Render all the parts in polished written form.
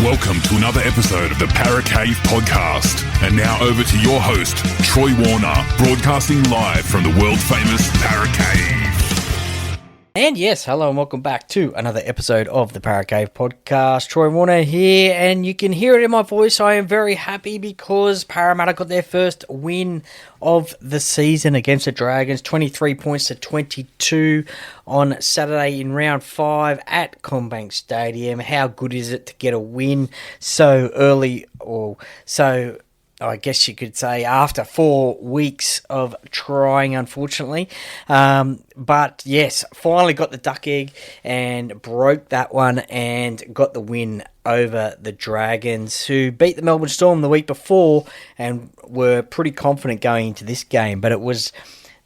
Welcome to another episode of the Para Cave podcast. And now over to your host, Troy Warner, broadcasting live from the world-famous Para Cave. And yes, hello and welcome back to another episode of the Para Cave podcast. Troy Warner here, and you can hear it in my voice. I am very happy because Parramatta got their first win of the season against the Dragons, 23 points to 22 on Saturday in round 5 at Commbank Stadium. How good is it to get a win so early, or so I guess you could say after 4 weeks of trying, unfortunately. But yes, finally got the duck egg and broke that one and got the win over the Dragons, who beat the Melbourne Storm the week before and were pretty confident going into this game. But it was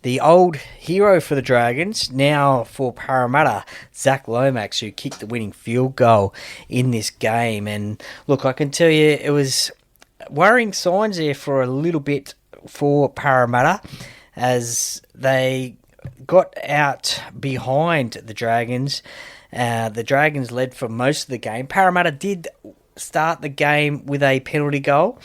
the old hero for the Dragons, now for Parramatta, Zac Lomax, who kicked the winning field goal in this game. And look, I can tell you it was worrying signs there for a little bit for Parramatta as they got out behind the Dragons. The Dragons led for most of the game. Parramatta did start the game with a penalty goal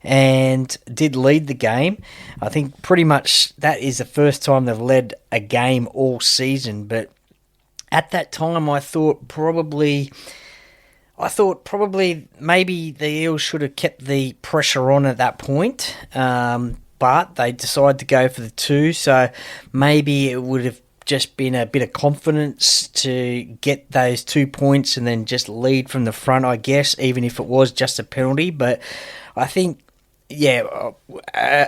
and did lead the game. I think pretty much that is the first time they've led a game all season. But at that time, I thought probably maybe the Eels should have kept the pressure on at that point, but they decided to go for the 2, so maybe it would have just been a bit of confidence to get those 2 points and then just lead from the front, I guess, even if it was just a penalty. But I think,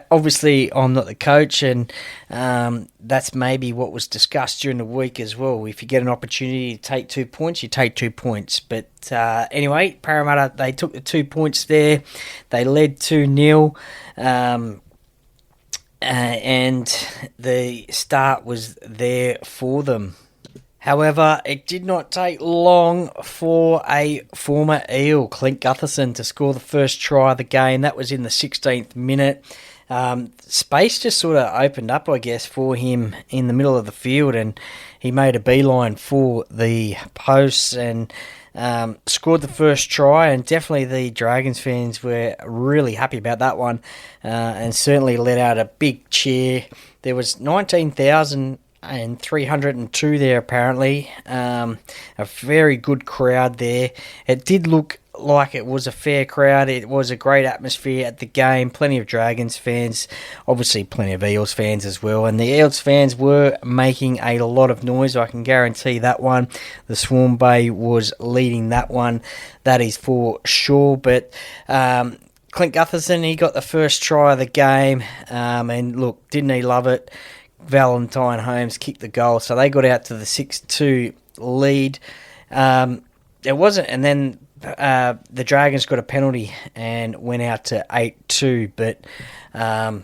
obviously I'm not the coach, and that's maybe what was discussed during the week as well. If you get an opportunity to take 2 points, you take 2 points. But anyway, Parramatta, they took the 2 points there. They led 2-0, and the start was there for them. However, it did not take long for a former Eel, King Gutho, to score the first try of the game. That was in the 16th minute. Space just sort of opened up, I guess, for him in the middle of the field, and he made a beeline for the posts and scored the first try. And definitely the Dragons fans were really happy about that one, and certainly let out a big cheer. There was 19,302 there, apparently. A very good crowd there. It did look like it was a fair crowd. It was a great atmosphere at the game. Plenty of Dragons fans, obviously plenty of Eels fans as well. And the Eels fans were making a lot of noise, I can guarantee that one. The Swarm Bay was leading that one, that is for sure. But Clint Gutherson, he got the first try of the game. And look, didn't he love it? Valentine Holmes kicked the goal, so they got out to the 6-2 lead. It wasn't, and then the Dragons got a penalty and went out to 8-2, but that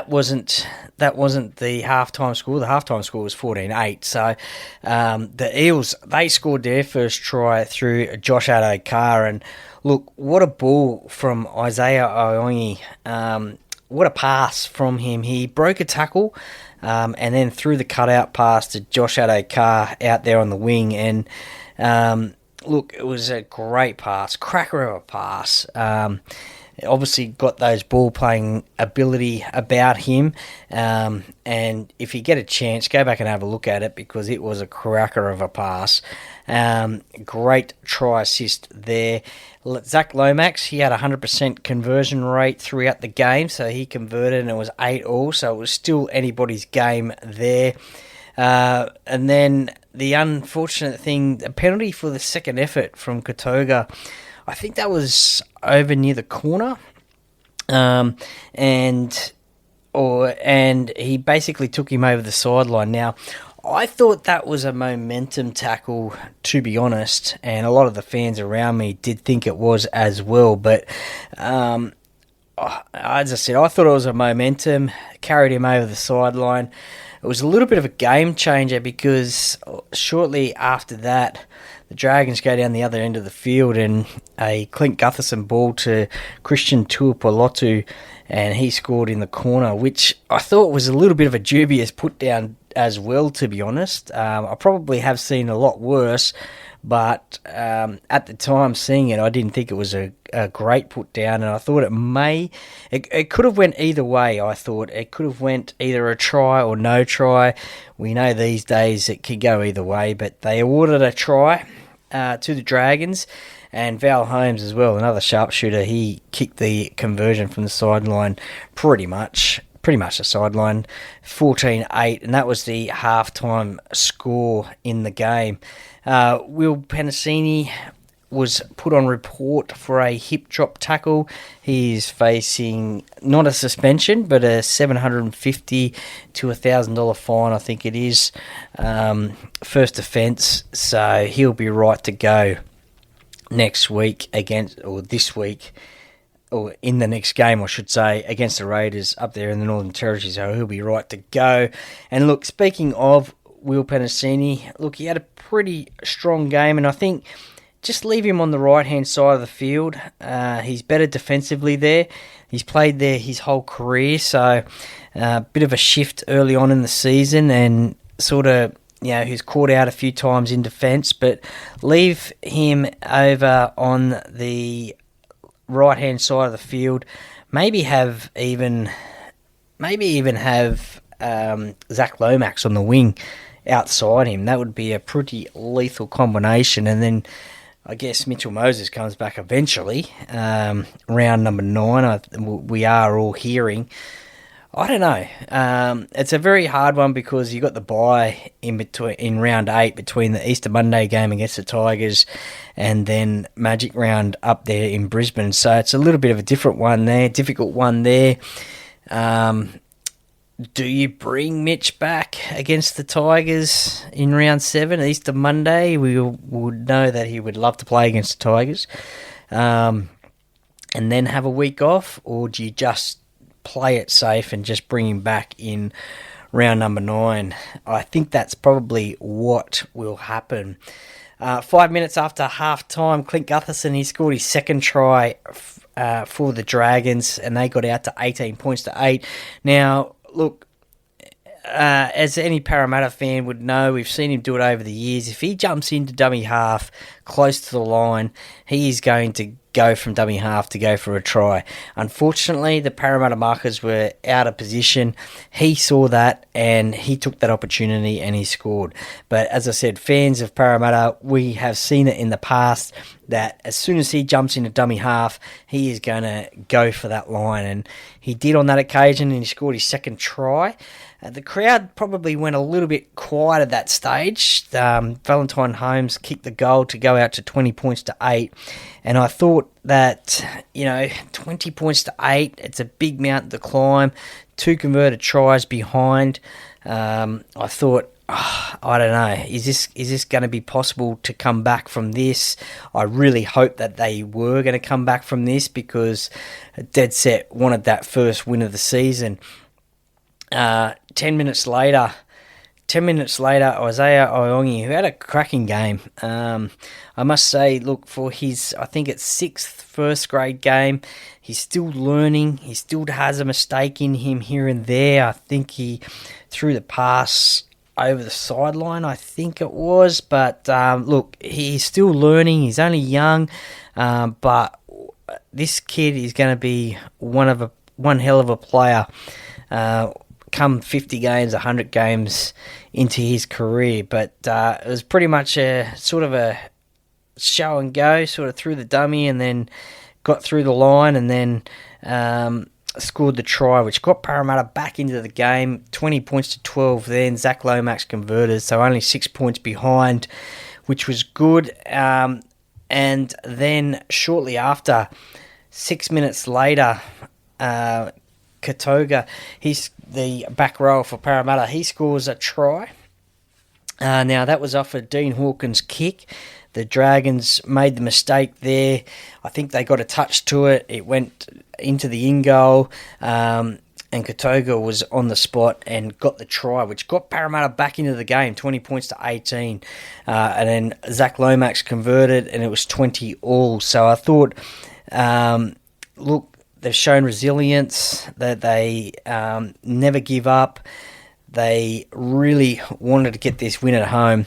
wasn't the halftime score. The halftime score was 14-8. So the Eels, they scored their first try through Josh Addo-Carr, and look, what a ball from Isaiah Iongi. What a pass from him. He broke a tackle and then threw the cutout pass to Josh Addo-Carr out there on the wing. And look, it was a great pass, cracker of a pass. Obviously got those ball-playing ability about him. And if you get a chance, go back and have a look at it because it was a cracker of a pass. Great try assist there. Zac Lomax, he had a 100% conversion rate throughout the game, so he converted and it was 8-all, so it was still anybody's game there. And then the unfortunate thing, a penalty for the second effort from Kotoga. I think that was over near the corner, and he basically took him over the sideline. Now, I thought that was a momentum tackle, to be honest, and a lot of the fans around me did think it was as well. But as I said, I thought it was a momentum, carried him over the sideline. It was a little bit of a game changer because shortly after that, the Dragons go down the other end of the field and a Clint Gutherson ball to Christian Tuipulotu, and he scored in the corner, which I thought was a little bit of a dubious put down as well, to be honest. I probably have seen a lot worse, but at the time seeing it, I didn't think it was a great put down, and I thought it could have went either way. I thought it could have went either a try or no try. We know these days it could go either way, but they awarded a try to the Dragons, and Val Holmes as well, another sharpshooter. He kicked the conversion from the sideline pretty much the sideline, 14-8, and that was the halftime score in the game. Will Penasini was put on report for a hip drop tackle. He's facing not a suspension, but a $750 to $1,000 fine, I think it is. First offence, so he'll be right to go next week this week, or in the next game, I should say, against the Raiders up there in the Northern Territory, so he'll be right to go. And look, speaking of Will Penasini, look, he had a pretty strong game, and I think just leave him on the right-hand side of the field. He's better defensively there. He's played there his whole career, so a bit of a shift early on in the season, and sort of, he's caught out a few times in defence, but leave him over on the right-hand side of the field. Maybe even have Zac Lomax on the wing outside him. That would be a pretty lethal combination. And then I guess Mitchell Moses comes back eventually, round number 9. We are all hearing. I don't know. It's a very hard one because you got the bye in round 8 between the Easter Monday game against the Tigers and then Magic round up there in Brisbane. So it's a little bit of a difficult one there. Do you bring Mitch back against the Tigers in round 7, Easter Monday? We would know that he would love to play against the Tigers. And then have a week off, or do you just play it safe and just bring him back in round number 9? I think that's probably what will happen. 5 minutes after half-time, Clint Gutherson, he scored his second try for the Dragons, and they got out to 18 points to 8. Now, look, as any Parramatta fan would know, we've seen him do it over the years. If he jumps into dummy half close to the line, he is going to go from dummy half to go for a try. Unfortunately, the Parramatta markers were out of position. He saw that and he took that opportunity and he scored. But as I said, fans of Parramatta, we have seen it in the past that as soon as he jumps into dummy half, he is going to go for that line. And he did on that occasion, and he scored his second try. The crowd probably went a little bit quiet at that stage. Valentine Holmes kicked the goal to go out to 20 points to 8. And I thought that, 20 points to 8, it's a big mountain to climb. 2 converted tries behind. I thought, I don't know, is this going to be possible to come back from this? I really hope that they were going to come back from this, because Dead Set wanted that first win of the season. 10 minutes later, Isaiah Iongi, who had a cracking game. I must say, look, for his, I think it's 6th first grade game, he's still learning. He still has a mistake in him here and there. I think he threw the pass over the sideline, I think it was. But look, he's still learning. He's only young, but this kid is going to be one hell of a player. Come 50 games, 100 games into his career. But it was pretty much a sort of a show and go, sort of through the dummy and then got through the line and then scored the try, which got Parramatta back into the game, 20 points to 12 then. Zac Lomax converted, so only 6 points behind, which was good. And then shortly after, 6 minutes later, Katoga, he's the back row for Parramatta, he scores a try. Now, that was off a Dean Hawkins kick. The Dragons made the mistake there. I think they got a touch to it. It went into the in-goal, and Katoga was on the spot and got the try, which got Parramatta back into the game, 20 points to 18. And then Zac Lomax converted, and it was 20 all. So I thought, look, they've shown resilience, that they never give up. they really wanted to get this win at home.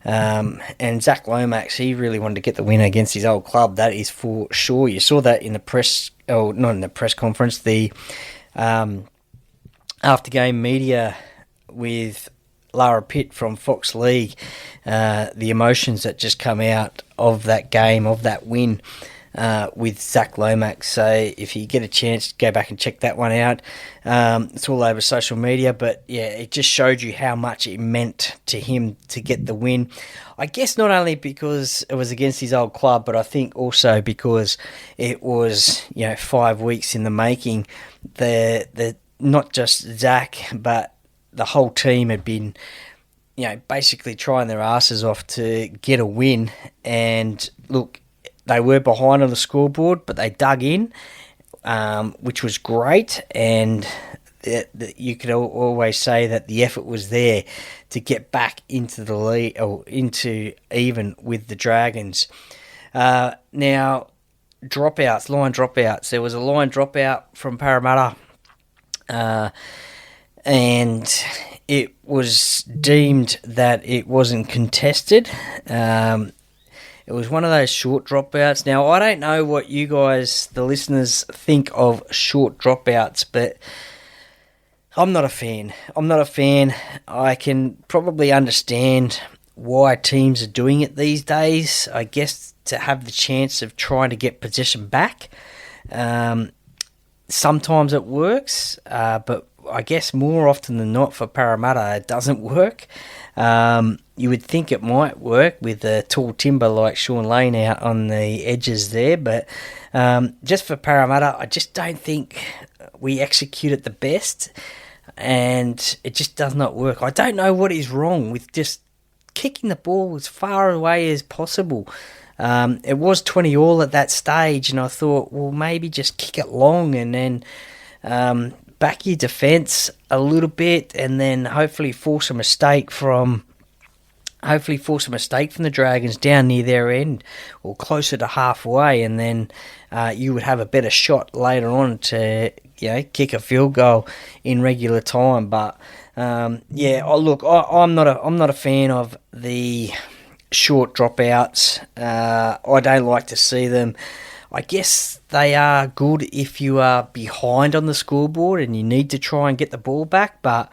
And Zac Lomax, he really wanted to get the win against his old club. That is for sure. You saw that in the press, not in the press conference, the after-game media with Lara Pitt from Fox League, the emotions that just come out of that game, of that win with Zac Lomax. So if you get a chance, go back and check that one out. It's all over social media, but yeah, it just showed you how much it meant to him to get the win. I guess not only because it was against his old club, but I think also because it was 5 weeks in the making. The not just Zac, but the whole team had been, basically trying their asses off to get a win. And look, they were behind on the scoreboard, but they dug in, which was great. And you could always say that the effort was there to get back into the lead, or into even with the Dragons. Now, line dropouts. There was a line dropout from Parramatta, and it was deemed that it wasn't contested. It was one of those short dropouts. Now, I don't know what you guys, the listeners, think of short dropouts, but I'm not a fan. I can probably understand why teams are doing it these days. I guess to have the chance of trying to get possession back. Sometimes it works, but I guess more often than not for Parramatta, it doesn't work. You would think it might work with a tall timber like Sean Lane out on the edges there, but just for Parramatta, I just don't think we execute it the best, and it just does not work. I don't know what is wrong with just kicking the ball as far away as possible. It was 20-all at that stage, and I thought, well, maybe just kick it long and then back your defence a little bit, and then hopefully force a mistake from the Dragons down near their end or closer to halfway, and then you would have a better shot later on to kick a field goal in regular time. But I'm not a fan of the short dropouts. I don't like to see them. I guess they are good if you are behind on the scoreboard and you need to try and get the ball back, but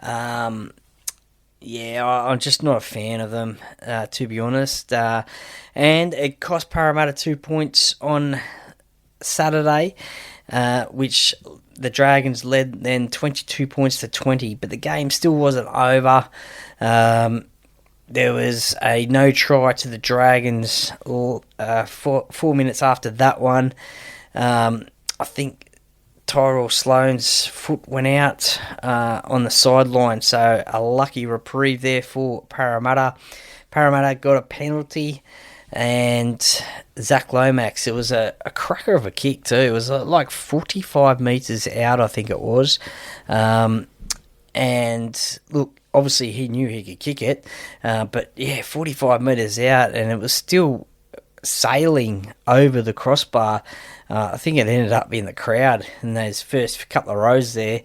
I'm just not a fan of them, to be honest. And it cost Parramatta 2 points on Saturday, which the Dragons led then 22 points to 20, but the game still wasn't over. There was a no try to the Dragons 4 minutes after that one. I think Tyrell Sloan's foot went out on the sideline, so a lucky reprieve there for Parramatta. Parramatta got a penalty, and Zac Lomax, it was a cracker of a kick too. It was like 45 metres out, I think it was. And look, obviously he knew he could kick it, but 45 metres out, and it was still sailing over the crossbar. I think it ended up in the crowd in those first couple of rows there.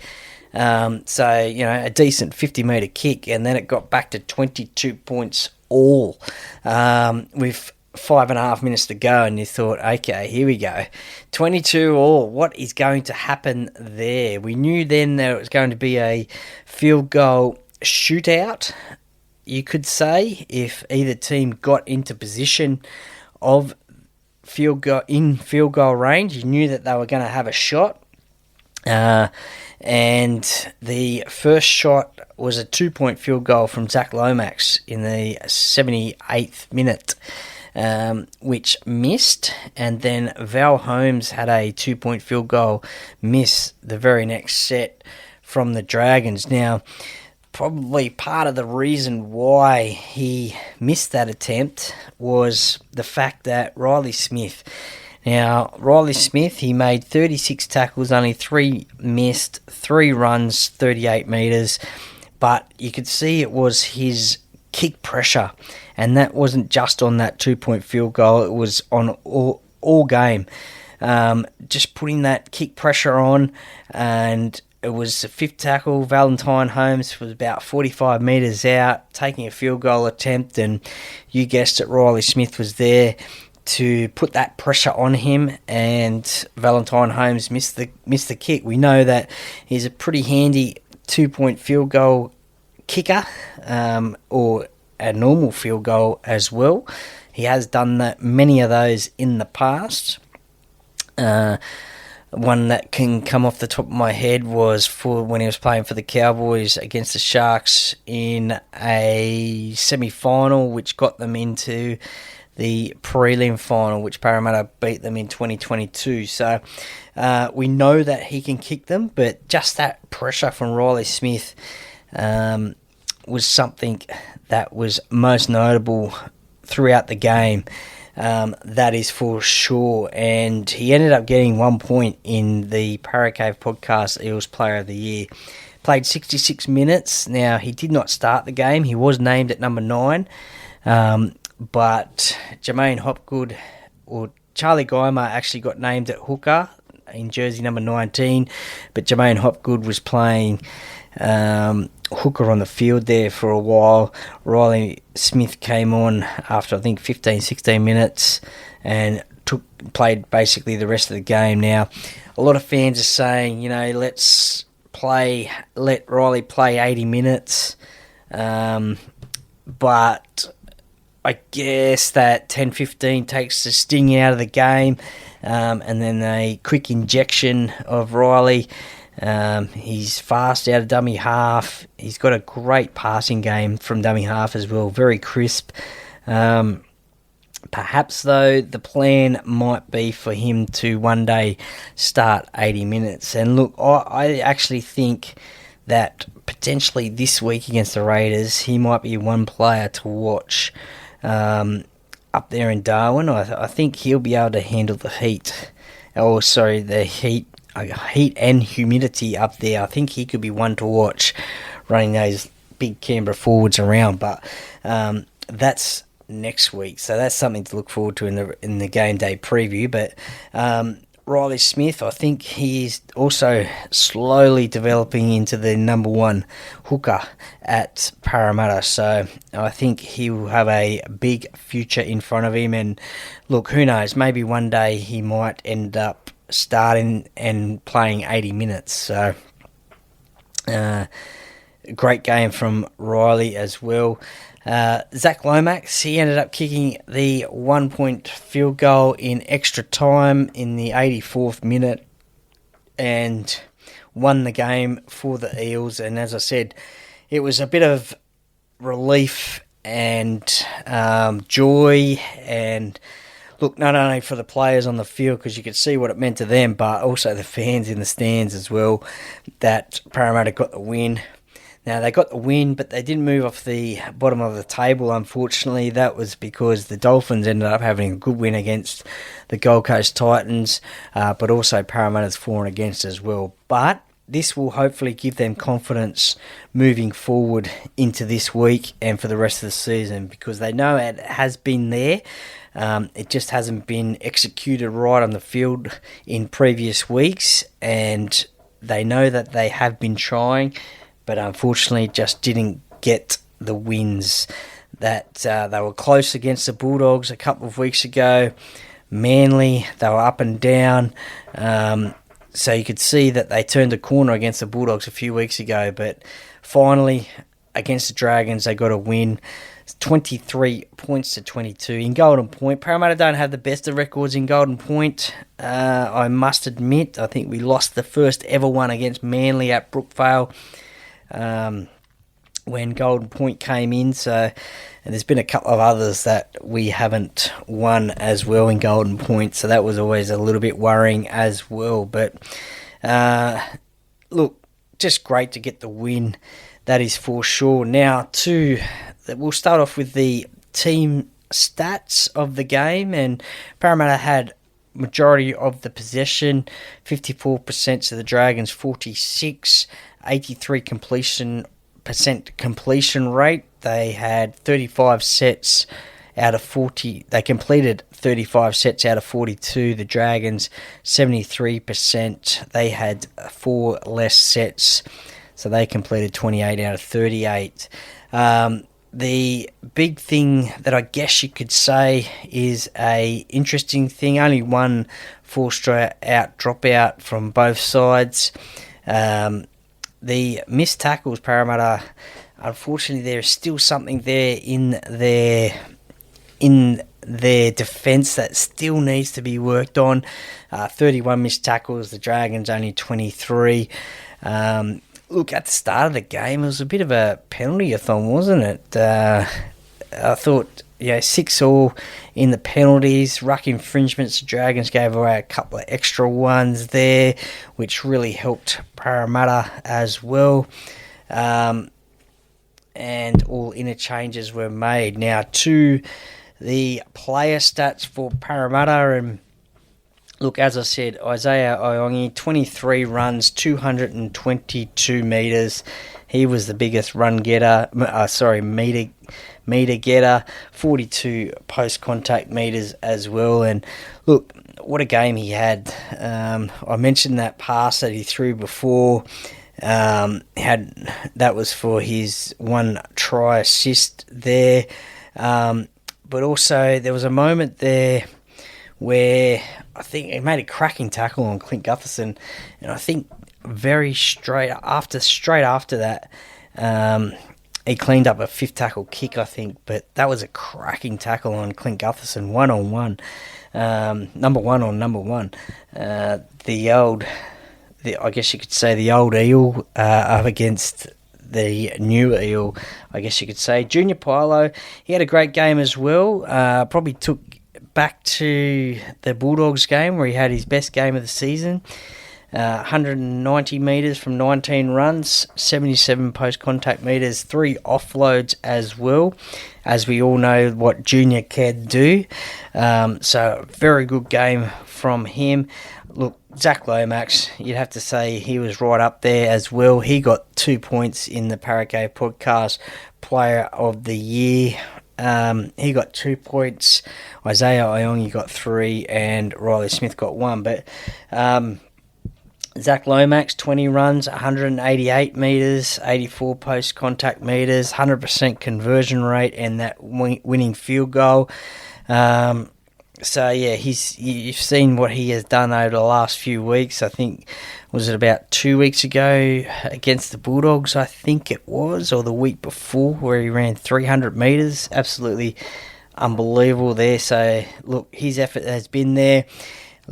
So, a decent 50-metre kick, and then it got back to 22 points all with 5.5 minutes to go, and you thought, okay, here we go. 22 all. What is going to happen there? We knew then that it was going to be a field goal shootout, you could say, if either team got into position of field goal range. You knew that they were going to have a shot. And the first shot was a 2-point field goal from Zac Lomax in the 78th minute, which missed. And then Val Holmes had a 2-point field goal miss the very next set from the Dragons. Now, probably part of the reason why he missed that attempt was the fact that Riley Smith, he made 36 tackles, only 3 missed, 3 runs, 38 metres, but you could see it was his kick pressure, and that wasn't just on that 2-point field goal, it was on all game. Just putting that kick pressure on, and it was the fifth tackle. Valentine Holmes was about 45 metres out, taking a field goal attempt, and you guessed it, Riley Smith was there to put that pressure on him, and Valentine Holmes missed the kick. We know that he's a pretty handy 2-point field goal kicker, or a normal field goal as well. He has done many of those in the past. One that can come off the top of my head was for when he was playing for the Cowboys against the Sharks in a semi-final, which got them into the prelim final, which Parramatta beat them in 2022. So we know that he can kick them, but just that pressure from Riley Smith was something that was most notable throughout the game. That is for sure. And he ended up getting 1 point in the Paracave Podcast Eels Player of the Year. Played 66 minutes. Now, he did not start the game. He was named at number 9. But Jermaine Hopgood, or Charlie Geimer, actually got named at hooker in jersey number 19. But Jermaine Hopgood was playing hooker on the field there for a while. Riley Smith came on after I think 15-16 minutes and played basically the rest of the game. Now, a lot of fans are saying, let Riley play 80 minutes, but I guess that 10-15 takes the sting out of the game, and then a quick injection of Riley. He's fast out of dummy half. He's got a great passing game from dummy half as well, very crisp. Perhaps, though, the plan might be for him to one day start 80 minutes. And look, I actually think that potentially this week against the Raiders, he might be one player to watch up there in Darwin. I think he'll be able to handle the heat. The heat and humidity up there. I think he could be one to watch running those big Canberra forwards around, but that's next week, so that's something to look forward to in the game day preview. But Riley Smith, I think he's also slowly developing into the number 1 hooker at Parramatta, so I think he will have a big future in front of him. And look, who knows, maybe one day he might end up starting and playing 80 minutes. So great game from Riley as well. Zac Lomax, he ended up kicking the 1-point field goal in extra time in the 84th minute and won the game for the Eels. And as I said, it was a bit of relief and joy, and look, not only for the players on the field, because you could see what it meant to them, but also the fans in the stands as well, that Parramatta got the win. Now, they got the win, but they didn't move off the bottom of the table, unfortunately. That was because the Dolphins ended up having a good win against the Gold Coast Titans, but also Parramatta's for and against as well. But this will hopefully give them confidence moving forward into this week and for the rest of the season, because they know it has been there. It just hasn't been executed right on the field in previous weeks, and they know that they have been trying, but unfortunately just didn't get the wins. That they were close against the Bulldogs a couple of weeks ago. Manly, they were up and down. So you could see that they turned a corner against the Bulldogs a few weeks ago, but finally against the Dragons they got a win. 23 points to 22 in Golden Point. Parramatta don't have the best of records in Golden Point. I must admit, I think we lost the first ever one against Manly at Brookvale when Golden Point came in. And there's been a couple of others that we haven't won as well in Golden Point, so that was always a little bit worrying as well. But look, just great to get the win, that is for sure. Now, we'll start off with the team stats of the game, and Parramatta had majority of the possession, 54% to the Dragons, 46, 83 completion rate. They had 35 sets out of 40. They completed 35 sets out of 42. The Dragons, 73%. They had 4 less sets, so they completed 28 out of 38. The big thing that I guess you could say is a interesting thing, only one 4-straight out dropout from both sides. The missed tackles, Parramatta, unfortunately there is still something there in their defence that still needs to be worked on. 31 missed tackles, the Dragons only 23. Look, at the start of the game, it was a bit of a penalty-a-thon, wasn't it? I thought, 6-all in the penalties, ruck infringements. The Dragons gave away a couple of extra ones there, which really helped Parramatta as well. And all interchanges were made. Now, to the player stats for Parramatta, and look, as I said, Isaiah Iongi, 23 runs, 222 metres. He was the biggest metre getter, 42 post-contact metres as well. And look, what a game he had. I mentioned that pass that he threw before. That was for his 1 try assist there. But also, there was a moment there where I think he made a cracking tackle on Clint Gutherson, and I think straight after that, he cleaned up a 5th tackle kick, I think, but that was a cracking tackle on Clint Gutherson, 1-on-1, number 1 on number 1. I guess you could say the old Eel up against the new Eel, I guess you could say. Junior Pilo, he had a great game as well, probably took back to the Bulldogs game where he had his best game of the season. 190 metres from 19 runs, 77 post-contact metres, 3 offloads as well, as we all know what Junior can do. So, very good game from him. Look, Zac Lomax, you'd have to say he was right up there as well. He got 2 points in the Paracave Podcast Player of the Year. He got 2 points. Isaiah Iongi got 3, and Riley Smith got 1. But Zac Lomax, 20 runs, 188 metres, 84 post-contact metres, 100% conversion rate, and that winning field goal. So, yeah, you've seen what he has done over the last few weeks. I think, was it about 2 weeks ago against the Bulldogs, I think it was, or the week before, where he ran 300 metres. Absolutely unbelievable there. So, look, his effort has been there.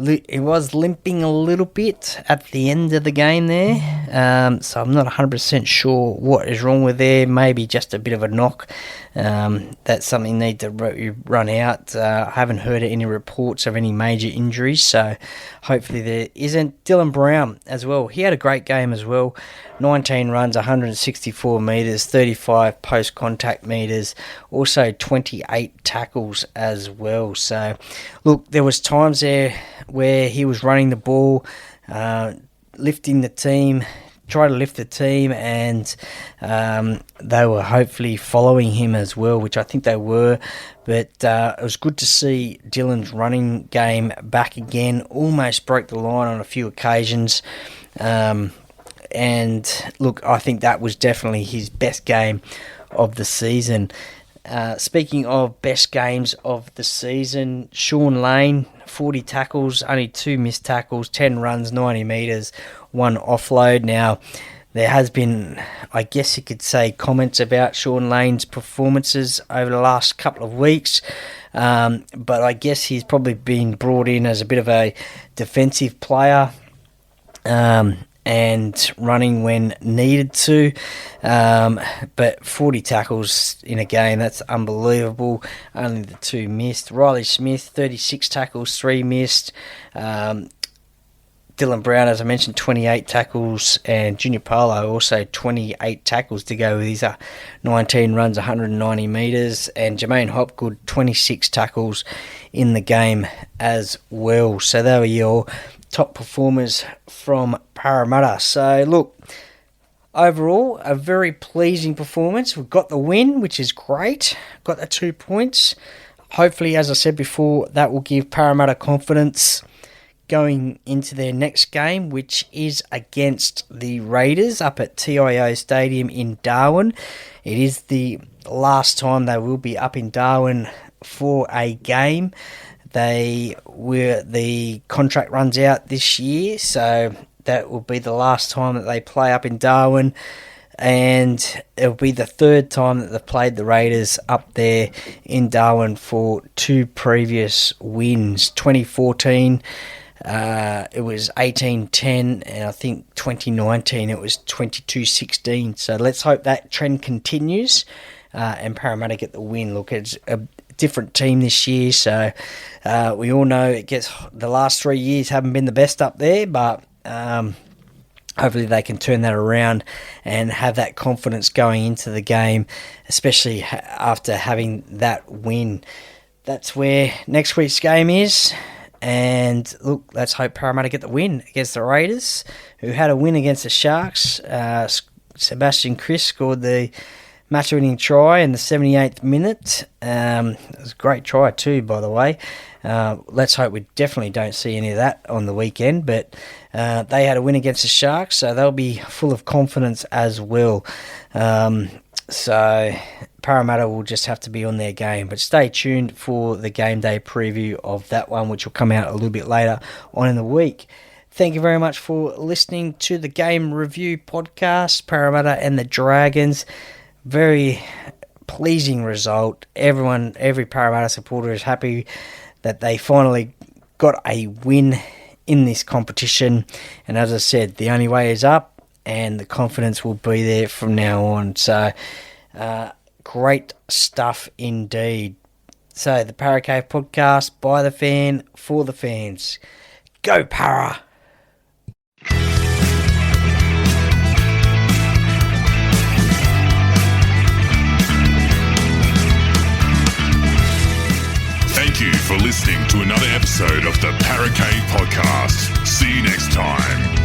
He was limping a little bit at the end of the game there, so I'm not 100% sure what is wrong with there. Maybe just a bit of a knock. That's something need to run out. I haven't heard any reports of any major injuries, so hopefully there isn't. Dylan Brown as well. He had a great game as well. 19 runs, 164 metres, 35 post-contact metres, also 28 tackles as well. So, look, there was times there where he was running the ball, lifting the team, trying to lift the team, and they were hopefully following him as well, which I think they were. But it was good to see Dylan's running game back again. Almost broke the line on a few occasions. And look, I think that was definitely his best game of the season. Speaking of best games of the season, Sean Lane, 40 tackles, only 2 missed tackles, 10 runs, 90 metres, 1 offload. Now, there has been, I guess you could say, comments about Sean Lane's performances over the last couple of weeks. But I guess he's probably been brought in as a bit of a defensive player. And running when needed to. But 40 tackles in a game, that's unbelievable. Only the 2 missed. Riley Smith, 36 tackles, 3 missed. Dylan Brown, as I mentioned, 28 tackles. And Junior Palo also 28 tackles to go with his 19 runs, 190 metres. And Jermaine Hopgood, 26 tackles in the game as well. So they were your top performers from Parramatta. So, look, overall, a very pleasing performance. We've got the win, which is great. Got the 2 points. hopefully, as I said before, that will give Parramatta confidence going into their next game, which is against the Raiders up at TIO Stadium in Darwin. It is the last time they will be up in Darwin for a game. The contract runs out this year, so that will be the last time that they play up in Darwin, and it'll be the third time that they've played the Raiders up there in Darwin for two previous wins. 2014 it was 18-10, and I think 2019 it was 22-16. So let's hope that trend continues and Parramatta get the win. Look, it's a different team this year, so we all know the last 3 years haven't been the best up there, but hopefully they can turn that around and have that confidence going into the game, especially after having that win. That's where next week's game is. And look, let's hope Parramatta get the win against the Raiders, who had a win against the Sharks. Sebastian Kris scored the match-winning try in the 78th minute. It was a great try too, by the way. Let's hope we definitely don't see any of that on the weekend. But they had a win against the Sharks, so they'll be full of confidence as well. So Parramatta will just have to be on their game. But stay tuned for the game day preview of that one, which will come out a little bit later on in the week. Thank you very much for listening to the Game Review podcast, Parramatta and the Dragons. Very pleasing result. Every Parramatta supporter is happy that they finally got a win in this competition. And as I said, the only way is up, and the confidence will be there from now on. So, great stuff indeed. So, the Para Cave podcast, by the fan, for the fans. Go Para! Thank you for listening to another episode of the Para Cave podcast. See you next time.